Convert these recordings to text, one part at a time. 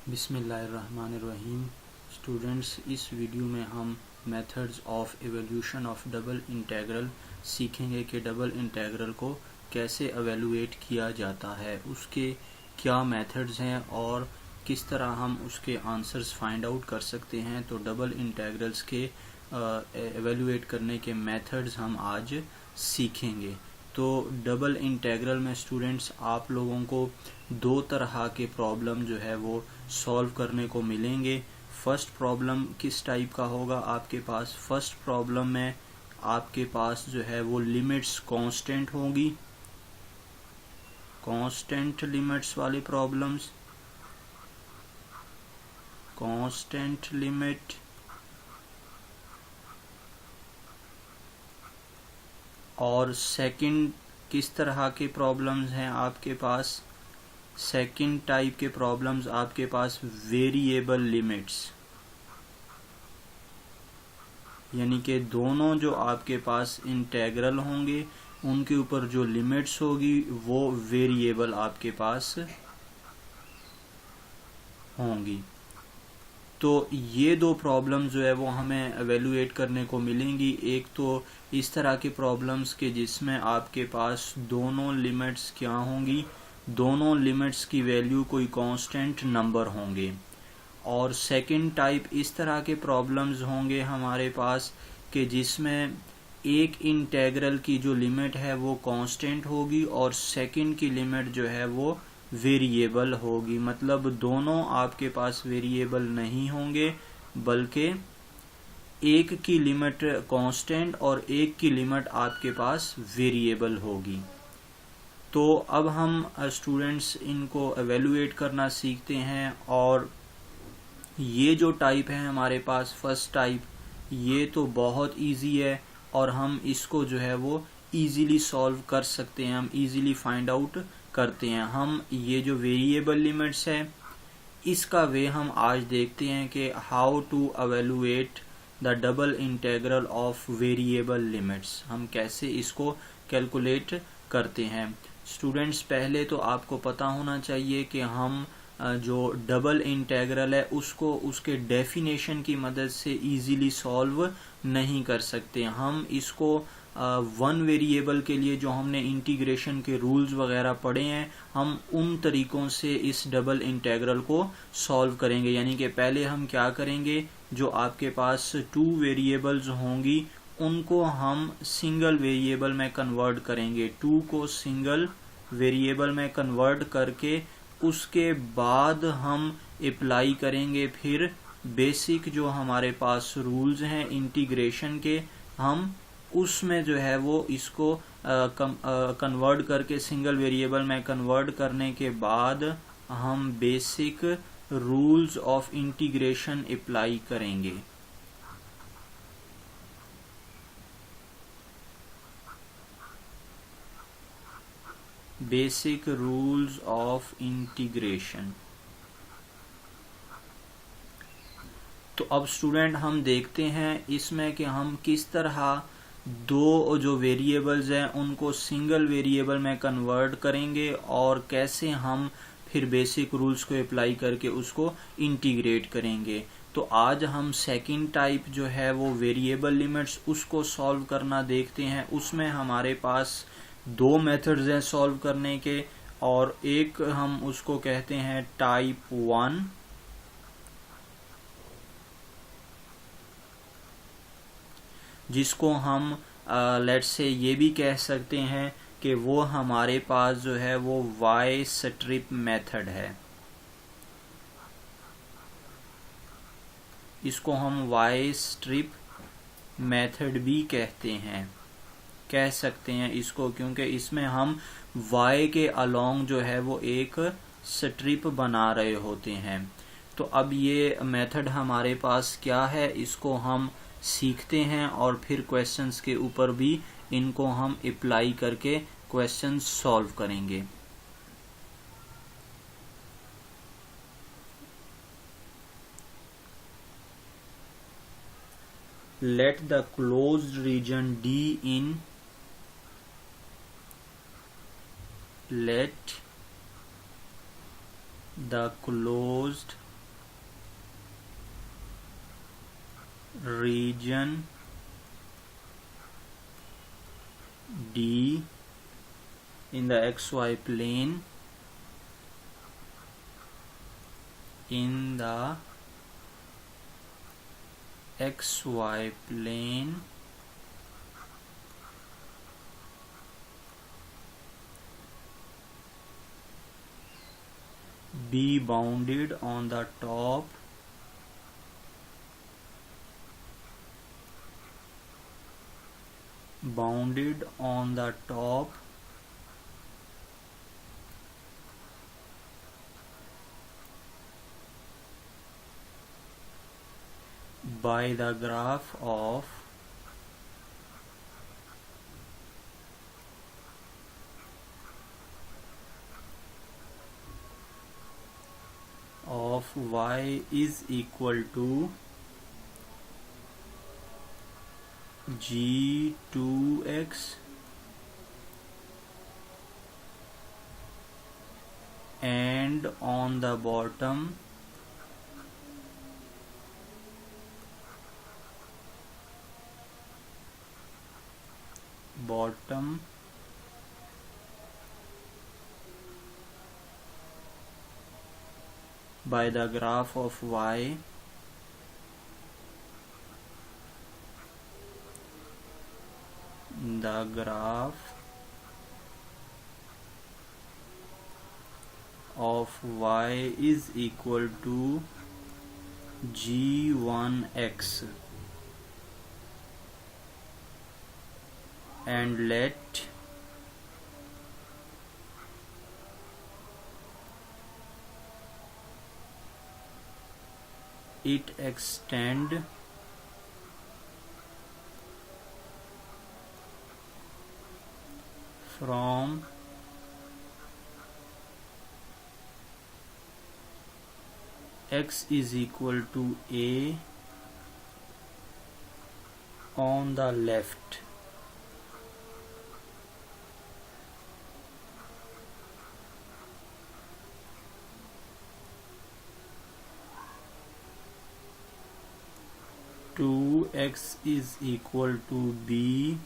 बिस्मिल्लाहिर्रहमानिर्रहीम। स्टूडेंट्स, इस वीडियो में हम methods of evolution of double integral सीखेंगे कि डबल इंटीग्रल को कैसे एवेलुएट किया जाता है, उसके क्या मेथड्स हैं और किस तरह हम उसके आंसर्स फाइंड आउट कर सकते हैं। तो डबल इंटीग्रल्स के एवेलुएट करने के मेथड्स हम आज सीखेंगे। तो डबल इंटीग्रल में स्टूडेंट्स आप लोगों को दो तरह के प्रॉब्लम जो है वो सॉल्व करने को मिलेंगे। फर्स्ट प्रॉब्लम किस टाइप का होगा आपके पास? फर्स्ट प्रॉब्लम में आपके पास जो है वो लिमिट्स कांस्टेंट होंगी, कांस्टेंट लिमिट्स वाली प्रॉब्लम्स, कांस्टेंट लिमिट। और सेकंड किस तरह के प्रॉब्लम्स हैं आपके पास? सेकंड टाइप के प्रॉब्लम्स आपके पास वेरिएबल लिमिट्स, यानी कि दोनों जो आपके पास इंटीग्रल होंगे उनके ऊपर जो लिमिट्स होगी वो वेरिएबल आपके पास होंगी। तो ये दो प्रॉब्लम्स जो है वो हमें एवेलुएट करने को मिलेंगी। एक तो इस तरह के प्रॉब्लम्स के जिसमें आपके पास दोनों लिमिट्स क्या होंगी, दोनों लिमिट्स की वैल्यू कोई कांस्टेंट नंबर होंगे। और सेकंड टाइप इस तरह के प्रॉब्लम्स होंगे हमारे पास कि जिसमें एक इंटीग्रल की जो लिमिट है वो कांस्टेंट होगी और सेकंड की लिमिट जो है वो वेरिएबल होगी। मतलब दोनों आपके पास वेरिएबल नहीं होंगे, बल्कि एक की लिमिट कांस्टेंट और एक की लिमिट आपके पास वेरिएबल होगी। तो अब हम स्टूडेंट्स इनको एवेलुएट करना सीखते हैं। और ये जो टाइप है हमारे पास फर्स्ट टाइप, ये तो बहुत इजी है और हम इसको जो है वो इजीली सॉल्व कर सकते हैं, हम इजीली फाइंड आउट करते हैं। हम ये जो वेरिएबल लिमिट्स है इसका वे हम आज देखते हैं कि how to evaluate the double integral of variable limits, हम कैसे इसको कैलकुलेट करते हैं। स्टूडेंट्स, पहले तो आपको पता होना चाहिए कि हम जो डबल इंटीग्रल है उसको उसके डेफिनेशन की मदद से इजीली सॉल्व नहीं कर सकते। हम इसको वन वेरिएबल के लिए जो हमने इंटीग्रेशन के रूल्स वगैरह पढ़े हैं, हम उन तरीकों से इस डबल इंटीग्रल को सॉल्व करेंगे। यानी कि पहले हम क्या करेंगे, जो आपके पास टू वेरिएबल्स होंगी उनको हम सिंगल वेरिएबल में कन्वर्ट करेंगे। टू को सिंगल वेरिएबल में कन्वर्ट करके उसके बाद हम अप्लाई करेंगे फिर बेसिक जो हमारे पास रूल्स हैं इंटीग्रेशन के, हम उसमें जो है वो इसको कन्वर्ट करके सिंगल वेरिएबल में कन्वर्ट करने के बाद हम basic rules of integration apply करेंगे। Basic rules of integration. तो अब स्टूडेंट हम देखते हैं इसमें कि हम किस तरह दो जो वेरिएबल्स हैं उनको सिंगल वेरिएबल में कन्वर्ट करेंगे और कैसे हम फिर बेसिक रूल्स को अप्लाई करके उसको इंटीग्रेट करेंगे। तो आज हम सेकंड टाइप जो है वो वेरिएबल लिमिट्स उसको सॉल्व करना देखते हैं। उसमें हमारे पास दो मेथड्स हैं सॉल्व करने के, और एक हम उसको कहते हैं टाइप 1 जिसको हम लेट्स से ये भी कह सकते हैं कि वो हमारे पास जो है वो वाई स्ट्रिप मेथड है। इसको हम वाई स्ट्रिप मेथड भी कहते हैं, कह सकते हैं इसको, क्योंकि इसमें हम y के अलोंग जो है वो एक स्ट्रिप बना रहे होते हैं। तो अब ये मेथड हमारे पास क्या है, इसको हम सीखते हैं और फिर क्वेश्चंस के ऊपर भी इनको हम अप्लाई करके क्वेश्चंस सॉल्व करेंगे। Let the closed region D in let the closed region D in the xy plane in the xy plane be bounded on the top by the graph of y is equal to g2x and on the bottom by the graph of y the graph of y is equal to g1x and let it extend from x is equal to a on the left to x is equal to b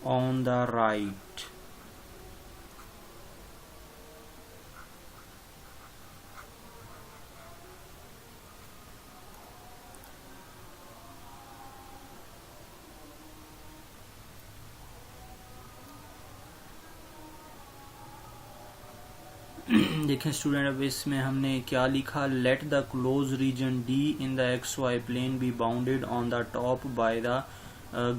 on the right. देखें student, अब इसमें हमने क्या लिखा, let the close region D in the x y plane be bounded on the top by the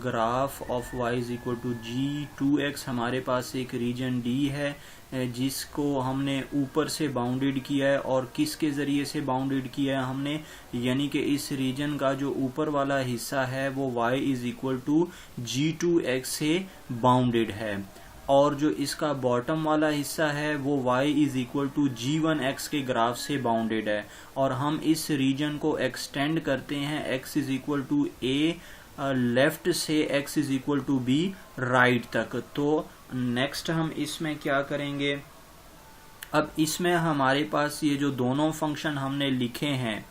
graph of y is equal to g2x। हमारे पास एक reason D है जिसको हमने ऊपर से बाउंडेड किया है, और किसके ज़रिए से बाउंडेड किया है हमने, यानी कि इस रीजन का जो ऊपर वाला हिस्सा है वो y is equal to g2x से बाउंडेड है, और जो इसका बॉटम वाला हिस्सा है वो y is equal to g1x के ग्राफ से बाउंडेड है। और हम इस रीजन को एक्सटेंड करते हैं x is equal to a left से x is equal to b right तक। तो नेक्स्ट हम इसमें क्या करेंगे, अब इसमें हमारे पास ये जो दोनों फंक्शन हमने लिखे हैं,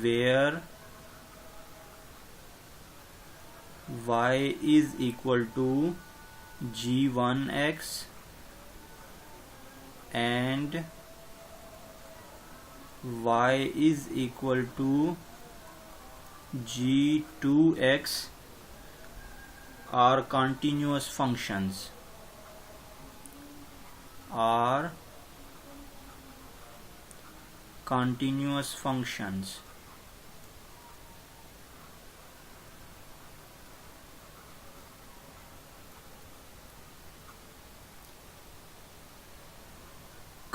where y is equal to g1x and y is equal to g2x are continuous functions,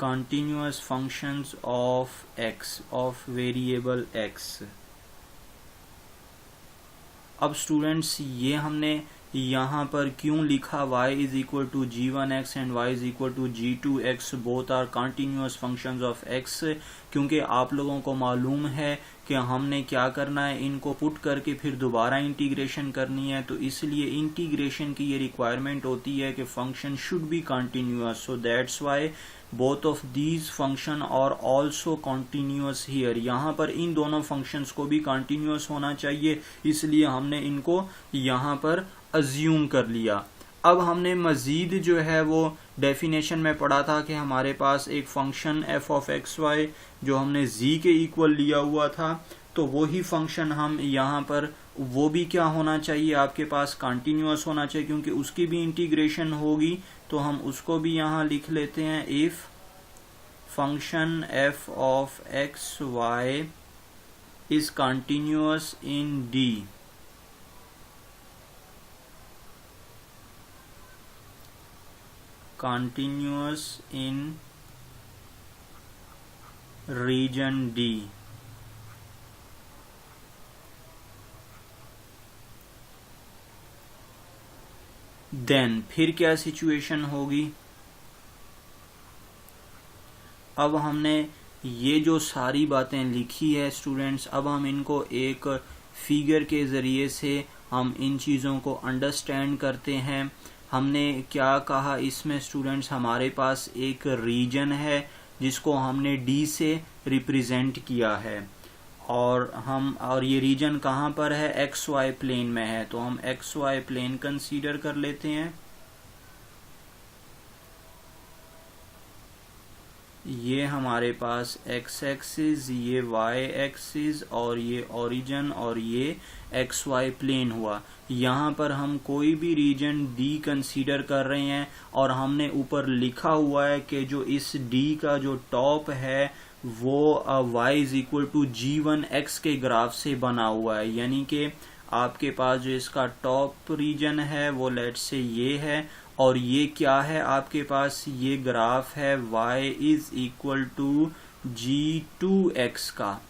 continuous functions of x, of variable x। अब स्टूडेंट्स ये हमने यहाँ पर क्यों लिखा y is equal to g1x and y is equal to g2x both are continuous functions of x, क्योंकि आप लोगों को मालूम है कि हमने क्या करना है, इनको पुट करके फिर दोबारा इंटीग्रेशन करनी है, तो इसलिए इंटीग्रेशन की ये रिक्वायरमेंट होती है कि function should be continuous. So that's why both of these function और ऑल्सो कॉन्टिन्यूस हियर, यहाँ पर इन दोनों फंक्शंस को भी कॉन्टिन्यूस होना चाहिए, इसलिए हमने इनको यहाँ पर अज्यूम कर लिया। अब हमने मजीद जो है वो डेफिनेशन में पढ़ा था कि हमारे पास एक function f of x y जो हमने जी के इक्वल लिया हुआ था, तो वही फंक्शन हम यहाँ पर वो भी क्या होना चाहिए, आपके पास कंटिन्यूअस होना चाहिए, क्योंकि उसकी भी इंटीग्रेशन होगी। तो हम उसको भी यहाँ लिख लेते हैं, if function f of x y is continuous in D, continuous in region D, then फिर क्या सिचुएशन होगी। अब हमने ये जो सारी बातें लिखी है स्टूडेंट्स, अब हम इनको एक फिगर के जरिए से हम इन चीज़ों को अंडरस्टैंड करते हैं। हमने क्या कहा इसमें स्टूडेंट्स, हमारे पास एक रीजन है जिसको हमने डी से रिप्रेजेंट किया है, और ये रीजन कहाँ पर है, एक्स वाई प्लेन में है, तो हम एक्स वाई प्लेन कंसीडर कर लेते हैं। ये हमारे पास एक्स एक्सिस, ये वाई एक्सिस, और ये ओरिजिन, और ये एक्स वाई प्लेन हुआ। यहाँ पर हम कोई भी रीजन डी कंसीडर कर रहे हैं, और हमने ऊपर लिखा हुआ है कि जो इस डी का जो टॉप है वो y is equal to G1x के ग्राफ से बना हुआ है, यानी कि आपके पास जो इसका टॉप रीजन है वो लेट्स से ये है, और ये क्या है आपके पास, ये ग्राफ है y is equal to G2x का।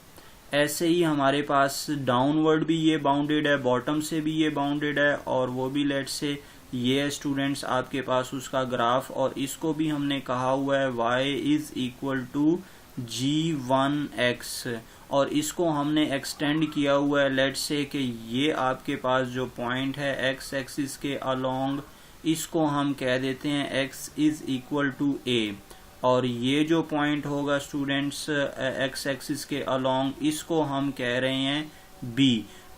ऐसे ही हमारे पास डाउनवर्ड भी ये बाउंडेड है, बॉटम से भी ये बाउंडेड है, और वो भी लेट्स से ये स्टूडेंट्स आपके पास उसका ग्राफ, और इसको भी हमने कहा हुआ है y is equal to G1x, और इसको हमने एक्सटेंड किया हुआ है लेट्स से कि ये आपके पास जो पॉइंट है x एक्सिस के अलोंग, इसको हम कह देते हैं x is equal to a, और ये जो पॉइंट होगा स्टूडेंट्स x एक्सिस के अलोंग, इसको हम कह रहे हैं b।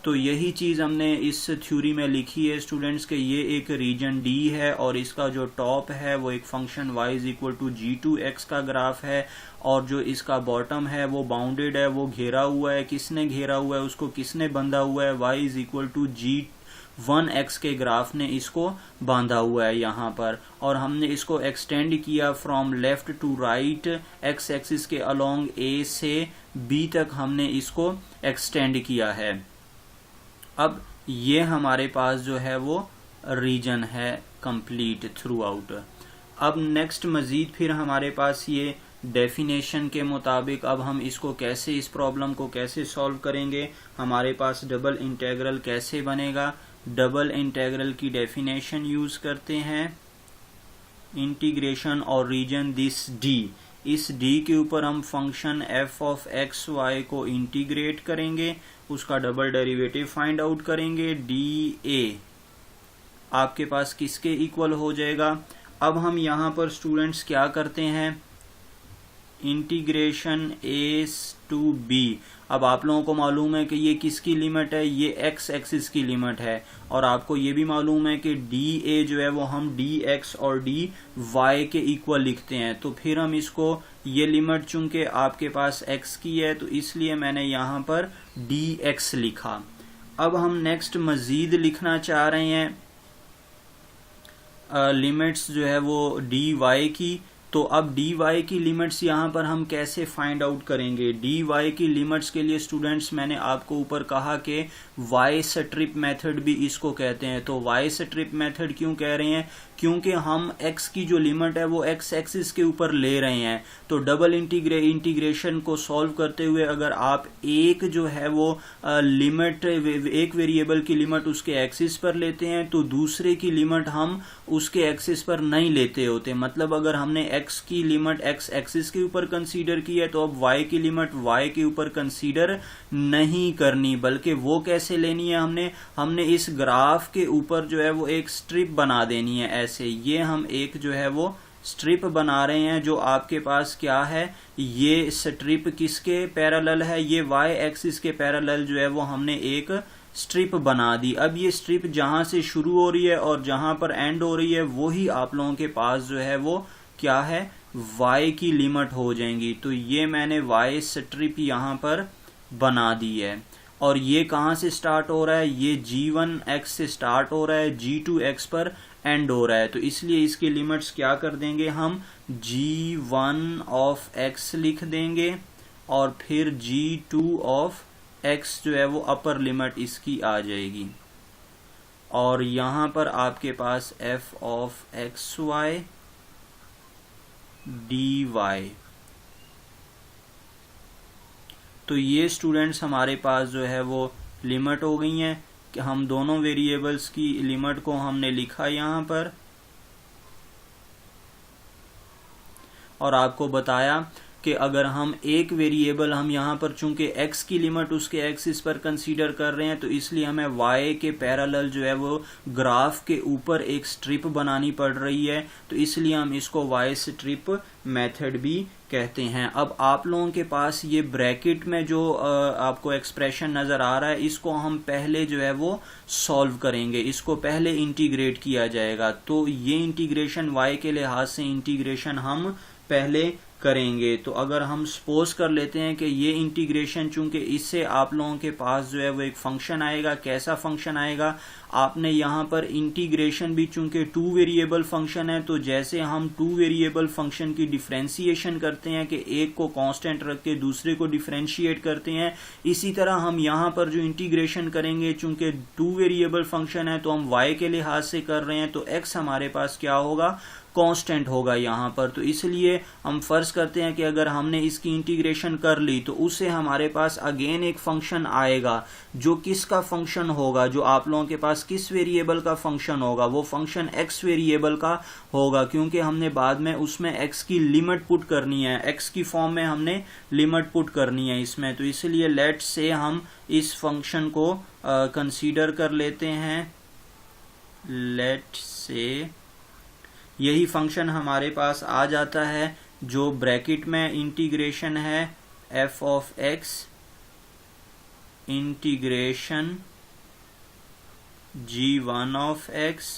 तो यही चीज हमने इस थ्योरी में लिखी है स्टूडेंट्स के ये एक रीजन D है, और इसका जो टॉप है वो एक function y is equal to G2x का ग्राफ है, और जो इसका बॉटम है वो बाउंडेड है, वो घेरा हुआ है। किसने घेरा हुआ है, उसको किसने बंधा हुआ है, y is equal to G1x के ग्राफ ने इसको बांधा हुआ है यहाँ पर, और हमने इसको एक्सटेंड किया from left to right, x axis के अलोंग a से b तक हमने इसको एक्सटेंड किया है। अब ये हमारे पास जो है वो रीजन है कंप्लीट थ्रू आउट। अब नेक्स्ट मजीद फिर हमारे पास ये डेफिनेशन के मुताबिक अब हम इसको कैसे, इस प्रॉब्लम को कैसे सॉल्व करेंगे, हमारे पास डबल इंटेग्रल कैसे बनेगा। डबल इंटेग्रल की डेफिनेशन यूज करते हैं, इंटीग्रेशन और रीजन दिस डी, इस डी के ऊपर हम function f of x y को इंटीग्रेट करेंगे, उसका डबल डेरिवेटिव फाइंड आउट करेंगे, डी ए आपके पास किसके इक्वल हो जाएगा। अब हम यहाँ पर स्टूडेंट्स क्या करते हैं, इंटीग्रेशन ए टू बी। अब आप लोगों को मालूम है कि ये किसकी लिमिट है, ये एक्स एक्सिस की लिमिट है, और आपको ये भी मालूम है कि डी ए जो है वो हम डी एक्स और डी वाई के इक्वल लिखते हैं। तो फिर हम इसको, ये लिमिट चूंकि आपके पास एक्स की है तो इसलिए मैंने यहाँ पर डी एक्स लिखा। अब हम नेक्स्ट मजीद लिखना चाह रहे हैं लिमिट्स जो है वो डी वाई की। तो अब डी वाई की लिमिट्स यहाँ पर हम कैसे फाइंड आउट करेंगे। डी वाई की लिमिट्स के लिए स्टूडेंट्स मैंने आपको ऊपर कहा कि वाई स्ट्रिप मेथड भी इसको कहते हैं। तो वाई स्ट्रिप मेथड क्यों कह रहे हैं, क्योंकि हम x की जो लिमिट है वो x एक्सिस के ऊपर ले रहे हैं। तो डबल इंटीग्रेशन को सॉल्व करते हुए अगर आप एक जो है वो लिमिट, एक वेरिएबल की लिमिट उसके एक्सिस पर लेते हैं तो दूसरे की लिमिट हम उसके एक्सिस पर नहीं लेते होते। मतलब अगर हमने x की लिमिट x एक्सिस के ऊपर कंसीडर की है तो अब y की लिमिट y के ऊपर कंसीडर नहीं करनी, बल्कि वो कैसे लेनी है, हमने इस ग्राफ के ऊपर जो है वो एक स्ट्रिप बना देनी है ऐसे। ये हम एक जो है वो स्ट्रिप बना रहे हैं जो आपके पास क्या है, ये स्ट्रिप किसके पैरेलल है, ये y एक्सिस के पैरेलल जो है वो हमने एक स्ट्रिप बना दी। अब ये स्ट्रिप जहां से शुरू हो रही है और जहां पर एंड हो रही है वही आप लोगों के पास जो है वो क्या है, y की लिमिट हो जाएंगी। तो ये मैंने y स्ट्रिप यहां पर बना दी है और ये कहां से स्टार्ट हो रहा है, ये g1x से स्टार्ट हो रहा है, g2x पर एंड हो रहा है। तो इसलिए इसकी लिमिट्स क्या कर देंगे हम, g1 ऑफ x लिख देंगे और फिर g2 ऑफ x जो है वो अपर लिमिट इसकी आ जाएगी। और यहां पर आपके पास f ऑफ xy dy। तो ये स्टूडेंट्स हमारे पास जो है वो लिमिट हो गई हैं कि हम दोनों वेरिएबल्स की लिमिट को हमने लिखा यहां पर और आपको बताया कि अगर हम एक वेरिएबल हम यहाँ पर चूंकि x की लिमिट उसके एक्सिस पर कंसीडर कर रहे हैं तो इसलिए हमें y के पैरेलल जो है वो ग्राफ के ऊपर एक स्ट्रिप बनानी पड़ रही है, तो इसलिए हम इसको y स्ट्रिप मेथड भी कहते हैं। अब आप लोगों के पास ये ब्रैकेट में जो आपको एक्सप्रेशन नजर आ रहा है इसको हम पहले जो है वो सॉल्व करेंगे, इसको पहले इंटीग्रेट किया जाएगा। तो ये इंटीग्रेशन y के लिहाज से इंटीग्रेशन हम पहले करेंगे। तो अगर हम सपोज कर लेते हैं कि ये इंटीग्रेशन चूंकि इससे आप लोगों के पास जो है वो एक फंक्शन आएगा, कैसा फंक्शन आएगा, आपने यहाँ पर इंटीग्रेशन भी चूंकि 2 वेरिएबल फंक्शन है तो जैसे हम 2 वेरिएबल फंक्शन की डिफरेंशिएशन करते हैं कि एक को कांस्टेंट रख के दूसरे को डिफरेंशिएट करते हैं, इसी तरह हम यहाँ पर जो इंटीग्रेशन करेंगे चूंकि 2 वेरिएबल फंक्शन है तो हम y के लिहाज से कर रहे हैं तो x हमारे पास क्या होगा, कांस्टेंट होगा यहाँ पर। तो इसलिए हम फर्ज करते हैं कि अगर हमने इसकी इंटीग्रेशन कर ली तो उससे हमारे पास अगेन एक फंक्शन आएगा जो किसका फंक्शन होगा, जो आप लोगों के पास किस वेरिएबल का फंक्शन होगा, वो फंक्शन x वेरिएबल का होगा क्योंकि हमने बाद में उसमें x की लिमिट पुट करनी है, x की फॉर्म में हमने लिमिट पुट करनी है इसमें। तो इसलिए लेट्स से हम इस फंक्शन को कंसीडर कर लेते हैं, लेट्स से यही फंक्शन हमारे पास आ जाता है जो ब्रैकेट में इंटीग्रेशन है f of x integration g1 of x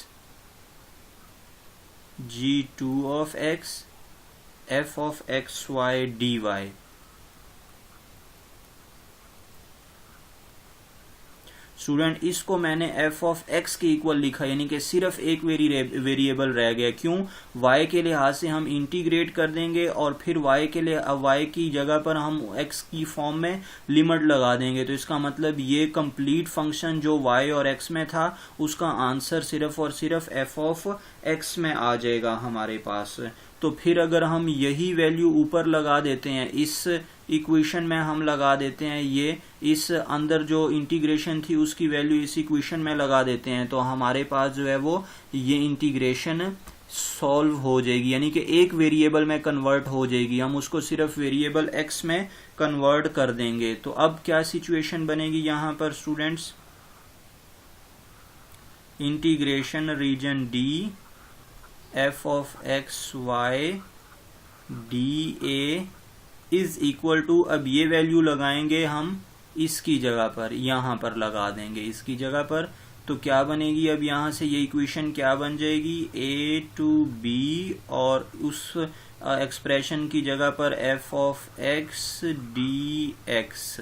g2 of x f of xy dy। Student इसको मैंने f ऑफ x के इक्वल लिखा यानी कि सिर्फ एक वेरिएबल रह गया, क्यों, y के लिहाज से हम इंटीग्रेट कर देंगे और फिर y की जगह पर हम x की फॉर्म में लिमिट लगा देंगे। तो इसका मतलब ये कंप्लीट फंक्शन जो y और x में था उसका आंसर सिर्फ और सिर्फ f ऑफ x में आ जाएगा हमारे पास। तो फिर अगर हम यही वैल्यू ऊपर लगा देते हैं, इस इक्वेशन में हम लगा देते हैं, ये इस अंदर जो इंटीग्रेशन थी उसकी वैल्यू इस इक्वेशन में लगा देते हैं तो हमारे पास जो है वो ये इंटीग्रेशन सॉल्व हो जाएगी यानी कि एक वेरिएबल में कन्वर्ट हो जाएगी, हम उसको सिर्फ वेरिएबल x में कन्वर्ट कर देंगे। तो अब क्या सिचुएशन बनेगी यहाँ पर students, integration region D f of xy dA is equal to, अब ये वैल्यू लगाएंगे हम इसकी जगह पर, यहां पर लगा देंगे इसकी जगह पर। तो क्या बनेगी, अब यहां से ये इक्वेशन क्या बन जाएगी, a to b और उस एक्सप्रेशन की जगह पर f ऑफ x dx।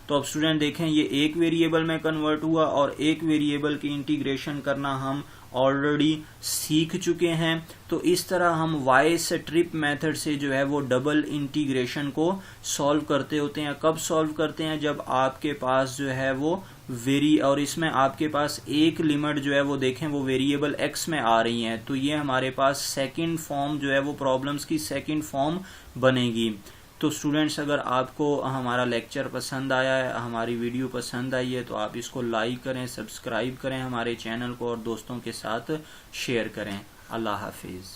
तो अब स्टूडेंट देखें ये एक वेरिएबल में कन्वर्ट हुआ और एक वेरिएबल की इंटीग्रेशन करना हम ऑलरेडी सीख चुके हैं। तो इस तरह हम y स्ट्रिप मेथड से जो है वो डबल इंटीग्रेशन को सॉल्व करते होते हैं। कब सॉल्व करते हैं, जब आपके पास जो है वो और इसमें आपके पास एक लिमिट जो है वो देखें वो वेरिएबल x में आ रही है। तो ये हमारे पास सेकंड फॉर्म जो है वो प्रॉब्लम्स की सेकंड फॉर्म बनेगी। तो स्टूडेंट्स अगर आपको हमारा लेक्चर पसंद आया है, हमारी वीडियो पसंद आई है तो आप इसको लाइक करें, सब्सक्राइब करें हमारे चैनल को और दोस्तों के साथ शेयर करें। अल्लाह हाफिज़।